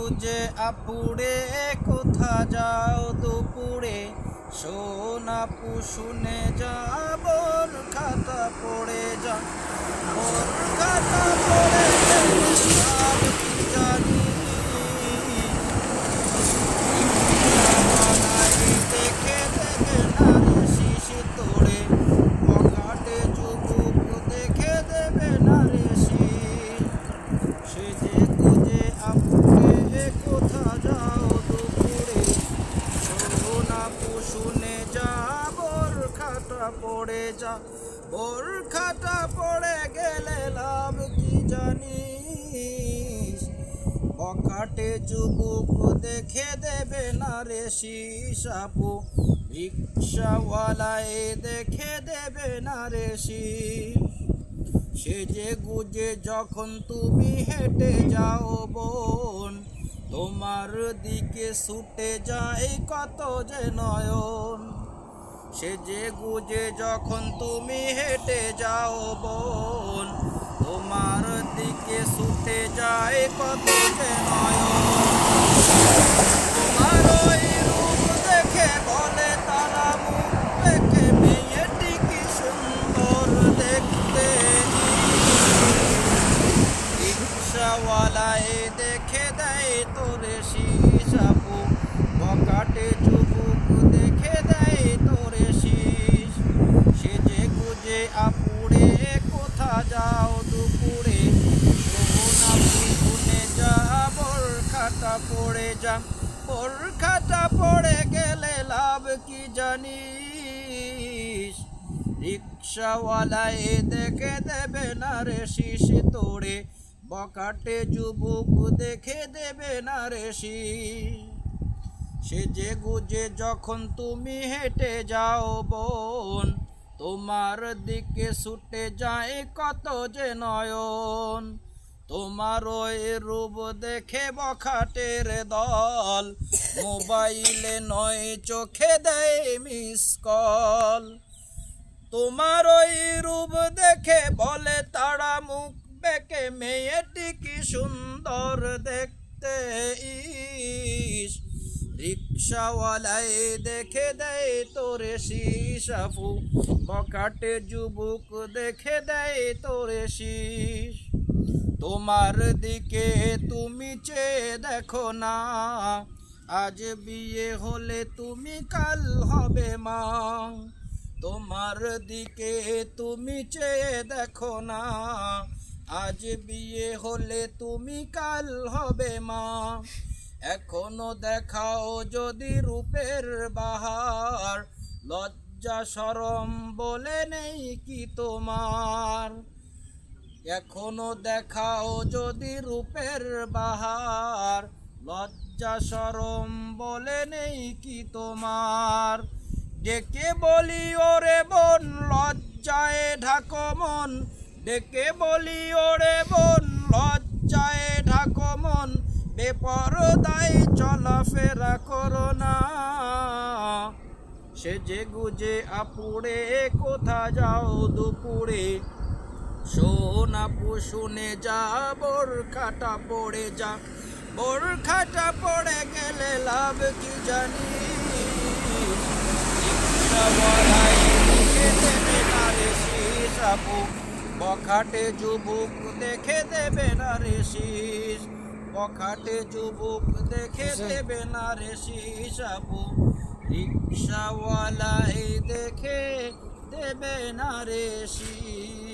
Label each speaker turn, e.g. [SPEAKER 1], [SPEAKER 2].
[SPEAKER 1] গুজে আপুড়ে কোথা যাও দুপুরে, শোন আপু শুনে যা বোর খাতা পড়ে যা, বোর খাতা পড়ে সব কি জানি, দেখে দেবে নারে শীষ তোড়ে, পকাটে যুবক দেখে দেবে নারে শীষ। সে যে গুজে আপুকে কোথা যাও দুপুরে, শোন আপু শুনে যা বোর খাতা পড়ে যা, বোর খাতা পড়ে গেলে লাভ কি জানিস, পকাটে যুবক দেখে দেবে না রে শীষ আপু, রিক্সাওয়ালায় দেখে দেবে না রে শীষ। সেজে গুজে যখন তুমি হেঁটে যাও বোন, তোমার দিকে ছুটে যায় কত যে নয়ন। সেজে গুজে যখন তুমি হেঁটে যাও বোন, তোমার দিকে ছুটে যায় কত যে নয়ন। তোমার ওই রূপ দেখে বলে তারা মুখ দেখে, মেয়েটি কি সুন্দর দেখতে। রিক্সাওয়ালায় দেখে দেয় তোরে শীষ আপু, পকাটে যুবক দেখে দেয় তোরে শীষ। সেজে গুজে আপুড়ে কোথা যাও দুপুরে, শোন আপু শুনে যা বোর খাতা পড়ে যা, বোর খাতা পড়ে গেলে লাভ কি জানিস, রিক্সাওয়ালায় দেখে দেবে না রে শীষ তোড়ে, বকাটে যুবক দেখে দেবে না রে শীষ। সেজে গুজে যখন তুমি হেঁটে যাও বোন, তোমার দিকে ছুটে যায় কত যে নয়ন। তোমার ওই রূপ দেখে বখাটের দল, মোবাইলে নয় চোখে দেয় মিস কল। তোমার ওই রূপ দেখে বলে তারা মুখ বেঁকে, মেয়েটি কি সুন্দর দেখতে ইস। রিক্সাওয়ালায় দেখে দেয় তোরে শীষ আপু, বকাটে যুবক দেখে দেয় তোরে শীষ। তোমার দিকে তুমি চেয়ে দেখো না, আজ বিয়ে হলে তুমি কাল হবে মা। তোমার দিকে তুমি চেয়ে দেখো না, আজ বিয়ে হলে তুমি কাল হবে মা। এখনো দেখাও যদি রূপের বাহার, লজ্জা শরম বলে নেই কি তোমার। এখনো দেখাও যদি রূপের বাহার, লজ্জা শরম বলে নেই কি তোমার। ডেকে বলি ওরে বোন লজ্জায় ঢাকো মন, ডেকে বলি ওরে বোন লজ্জায় ঢাকো মন, বেপরদায় চলাফেরা করো না। সেজে গুজে আপুড়ে কোথা যাও দুপুরে, শোন আপু শুনে যা বোর খাতা পড়ে যা, বোর খাতা পড়ে গেলে লাভ কি জানি, রিক্সাওয়ালায় দেখে দেবে না রে শীষ আপু, বখাটে যুবক দেখে দেবে না রে শীষ, বখাটে যুবক দেখে দেবে না রে শীষ আপু, রিক্সাওয়ালায় দেখে দেবে না রে শীষ।